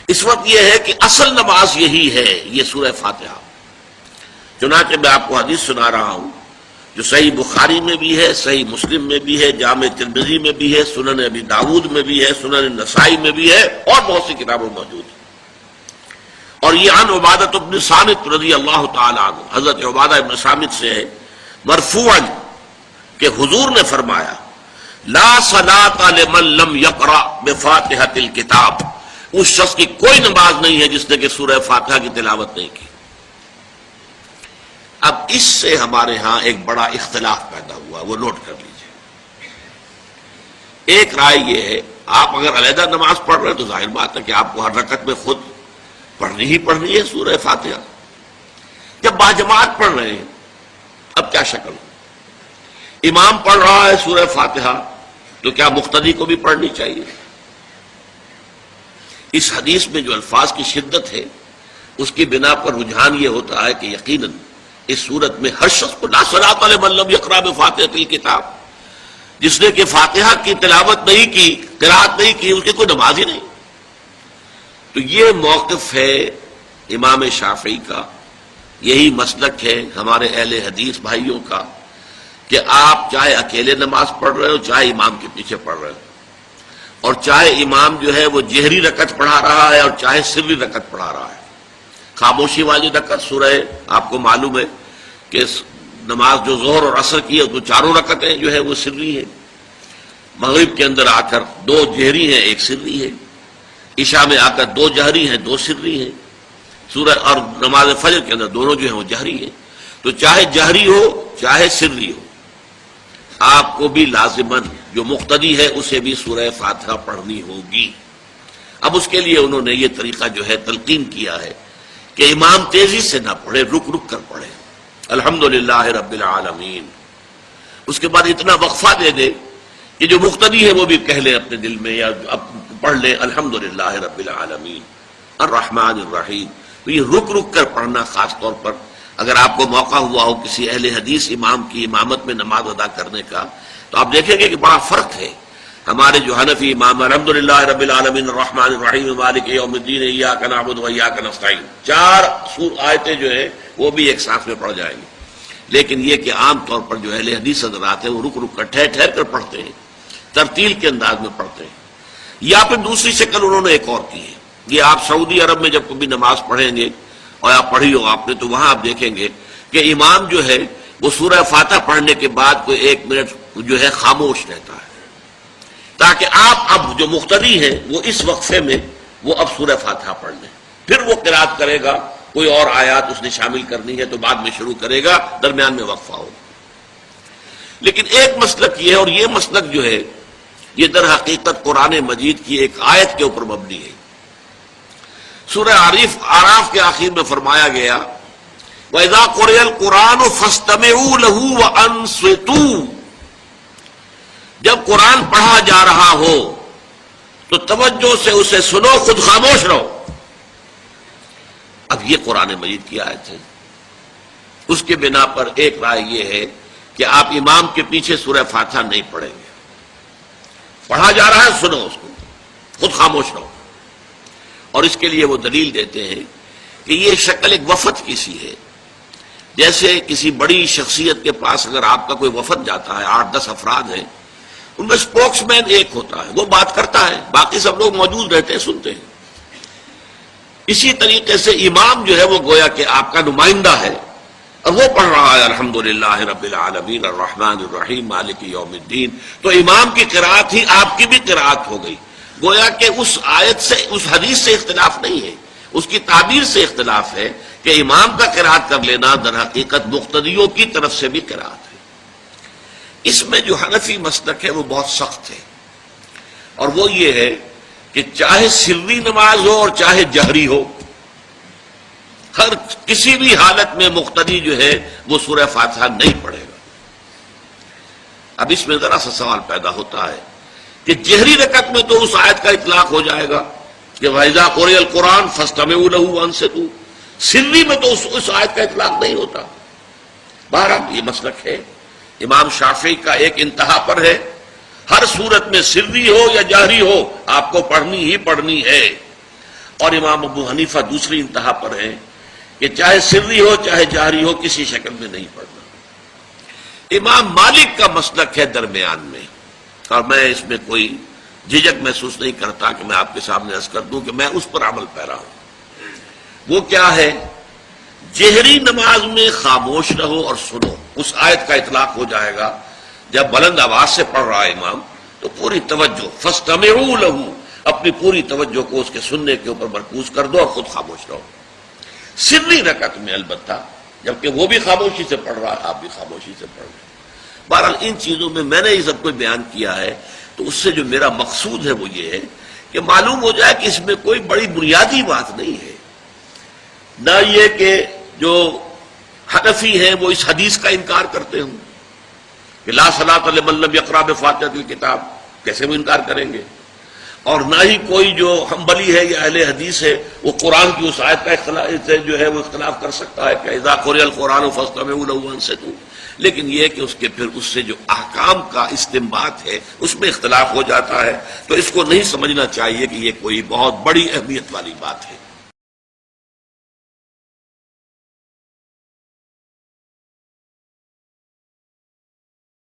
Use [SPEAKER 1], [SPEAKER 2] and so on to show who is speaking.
[SPEAKER 1] اس وقت یہ ہے کہ اصل نماز یہی ہے، یہ سورہ فاتحہ۔ چنانچہ میں آپ کو حدیث سنا رہا ہوں جو صحیح بخاری میں بھی ہے، صحیح مسلم میں بھی ہے، جامع ترمذی میں بھی ہے، سنن ابی داود میں بھی ہے، سنن نسائی میں بھی ہے، اور بہت سی کتابوں میں موجود ہے۔ اور یہ عن عبادہ بن صامت رضی اللہ تعالی عنہ، حضرت عبادہ بن صامت سے ہے مرفوعا کہ حضور نے فرمایا لا صلاۃ لمن لم یقرأ بفاتحۃ الکتاب، اس شخص کی کوئی نماز نہیں ہے جس نے کہ سورہ فاتحہ کی تلاوت نہیں کی۔ اب اس سے ہمارے ہاں ایک بڑا اختلاف پیدا ہوا، وہ نوٹ کر لیجئے۔ ایک رائے یہ ہے آپ اگر علیحدہ نماز پڑھ رہے ہیں تو ظاہر بات ہے کہ آپ کو ہر رکعت میں خود پڑھنی ہی پڑھنی ہے سورہ فاتحہ۔ جب باجماعت پڑھ رہے ہیں اب کیا شکل ہو؟ امام پڑھ رہا ہے سورہ فاتحہ تو کیا مقتدی کو بھی پڑھنی چاہیے؟ اس حدیث میں جو الفاظ کی شدت ہے اس کی بنا پر رجحان یہ ہوتا ہے کہ یقیناً اس صورت میں ہر شخص کو لا صلاۃ لمن لم یقرأ بفاتحۃ الکتاب، جس نے کہ فاتحہ کی تلاوت نہیں کی، قرأت نہیں کی، اس کی کوئی نماز ہی نہیں۔ تو یہ موقف ہے امام شافعی کا، یہی مسلک ہے ہمارے اہل حدیث بھائیوں کا کہ آپ چاہے اکیلے نماز پڑھ رہے ہو، چاہے امام کے پیچھے پڑھ رہے ہو، اور چاہے امام جو ہے وہ جہری رکعت پڑھا رہا ہے اور چاہے سری رکعت پڑھا رہا ہے۔ خاموشی والی رکعت سورہ آپ کو معلوم ہے کہ نماز جو ظہر اور عصر کی ہے تو چاروں رکعتیں جو ہے وہ سری ہے، مغرب کے اندر آ کر دو جہری ہیں ایک سری ہے، عشاء میں آ کر دو جہری ہیں دو سری ہیں، سورہ اور نماز فجر کے اندر دونوں جو ہیں وہ جہری ہیں۔ تو چاہے جہری ہو چاہے سری ہو آپ کو بھی لازماً جو مقتدی ہے اسے بھی سورہ فاتحہ پڑھنی ہوگی۔ اب اس کے لیے انہوں نے یہ طریقہ جو ہے تلقین کیا ہے کہ امام تیزی سے نہ پڑھے، رک رک کر پڑھے الحمدللہ رب العالمین، اس کے بعد اتنا وقفہ دے دے کہ جو مقتدی ہے وہ بھی کہہ لے اپنے دل میں یا پڑھ لے الحمدللہ رب العالمین الرحمن الرحیم۔ تو یہ رک رک کر پڑھنا، خاص طور پر اگر آپ کو موقع ہوا ہو کسی اہل حدیث امام کی امامت میں نماز ادا کرنے کا تو آپ دیکھیں گے کہ بڑا فرق ہے۔ ہمارے جو حنفی امام الحمدللہ رب العالمین الرحمن الرحیم مالک یوم الدین ایاک نعبد و ایاک نستعین، چار آیتیں جو ہیں وہ بھی ایک ساتھ میں پڑھ جائیں گی، لیکن یہ کہ عام طور پر جو اہل حدیث حضرات ہیں وہ رک رک کر ٹھہر ٹھہر کر پڑھتے ہیں، ترتیل کے انداز میں پڑھتے ہیں۔ یا پھر دوسری شکل انہوں نے ایک اور کی ہے، یہ آپ سعودی عرب میں جب کبھی نماز پڑھیں گے اور آپ پڑھی ہو آپ نے تو وہاں آپ دیکھیں گے کہ امام جو ہے وہ سورہ فاتحہ پڑھنے کے بعد کوئی 1 منٹ جو ہے خاموش رہتا ہے تاکہ آپ اب جو مقتدی ہیں وہ اس وقفے میں وہ اب سورہ فاتحہ پڑھ لیں، پھر وہ قرات کرے گا، کوئی اور آیات اس نے شامل کرنی ہے تو بعد میں شروع کرے گا، درمیان میں وقفہ ہوگا۔ لیکن ایک مسلک یہ ہے، اور یہ مسلک جو ہے یہ در حقیقت قرآن مجید کی ایک آیت کے اوپر مبنی ہے۔ سورہ اعراف کے آخر میں فرمایا گیا وَإِذَا قُرِئَ الْقُرْآنُ فَاسْتَمِعُوا لَهُ وَأَنصِتُوا، جب قرآن پڑھا جا رہا ہو تو توجہ سے اسے سنو، خود خاموش رہو۔ اب یہ قرآن مجید کی آیت ہے، اس کے بنا پر ایک رائے یہ ہے کہ آپ امام کے پیچھے سورہ فاتحہ نہیں پڑھیں گے، پڑھا جا رہا ہے سنو اس کو، خود خاموش رہو۔ اور اس کے لیے وہ دلیل دیتے ہیں کہ یہ شکل ایک وفد کی سی ہے، جیسے کسی بڑی شخصیت کے پاس اگر آپ کا کوئی وفد جاتا ہے، 8-10 افراد ہیں، ان میں اسپوکس مین ایک ہوتا ہے، وہ بات کرتا ہے، باقی سب لوگ موجود رہتے ہیں، سنتے ہیں۔ اسی طریقے سے امام جو ہے وہ گویا کہ آپ کا نمائندہ ہے اور وہ پڑھ رہا ہے الحمدللہ رب العالمین الرحمن الرحیم مالک یوم الدین، تو امام کی قرات ہی آپ کی بھی قرات ہو گئی۔ گویا کہ اس آیت سے، اس حدیث سے اختلاف نہیں ہے، اس کی تعبیر سے اختلاف ہے کہ امام کا قرات کر لینا در حقیقت مقتدیوں کی طرف سے بھی قرات ہے۔ اس میں جو حنفی مسلک ہے وہ بہت سخت ہے، اور وہ یہ ہے کہ چاہے سری نماز ہو اور چاہے جہری ہو، ہر کسی بھی حالت میں مقتدی جو ہے وہ سورہ فاتحہ نہیں پڑھے گا۔ اب اس میں ذرا سا سوال پیدا ہوتا ہے کہ جہری رکعت میں تو اس آیت کا اطلاق ہو جائے گا کہ وَإِذَا قُرِئَ الْقُرْآنُ فَاسْتَمِعُوا لَهُ وَأَنصِتُوا، سری میں تو اس آیت کا اطلاق نہیں ہوتا۔ بہرحال یہ مسلک ہے امام شافعی کا، ایک انتہا پر ہے، ہر صورت میں سری ہو یا جہری ہو آپ کو پڑھنی ہی پڑھنی ہے۔ اور امام ابو حنیفہ دوسری انتہا پر ہیں کہ چاہے سری ہو چاہے جہری ہو کسی شکل میں نہیں پڑھنا۔ امام مالک کا مسلک ہے درمیان میں، اور میں اس میں کوئی جھجک محسوس نہیں کرتا کہ میں آپ کے سامنے عرض کر دوں کہ میں اس پر عمل پیرا ہوں۔ وہ کیا ہے؟ جہری نماز میں خاموش رہو اور سنو، اس آیت کا اطلاق ہو جائے گا جب بلند آواز سے پڑھ رہا ہے امام تو پوری توجہ، فاستمعوا لہ، اپنی پوری توجہ کو اس کے سننے کے اوپر مرکوز کر دو اور خود خاموش رہو۔ سری رکعت میں البتہ جبکہ وہ بھی خاموشی سے پڑھ رہا ہے، آپ بھی خاموشی سے پڑھ رہے ہیں۔ بہرحال ان چیزوں میں نے یہ سب کچھ بیان کیا ہے تو اس سے جو میرا مقصود ہے وہ یہ ہے کہ معلوم ہو جائے کہ اس میں کوئی بڑی بنیادی بات نہیں ہے، نہ یہ کہ جو حنفی ہیں وہ اس حدیث کا انکار کرتے ہوں کہ لا صلاۃ لمن لم یقرأ بفاتحۃ الکتاب، کیسے وہ انکار کریں گے؟ اور نہ ہی کوئی جو حنبلی ہے یا اہل حدیث ہے وہ قرآن کی اس آیت کا اختلاف سے جو ہے وہ اختلاف کر سکتا ہے کہ اذا قرئ القرآن فاستمعوا له وانصتوا، لیکن یہ کہ اس کے پھر اس سے جو احکام کا استنباط ہے اس میں اختلاف ہو جاتا ہے، تو اس کو نہیں سمجھنا چاہیے کہ یہ کوئی بہت بڑی اہمیت والی بات ہے۔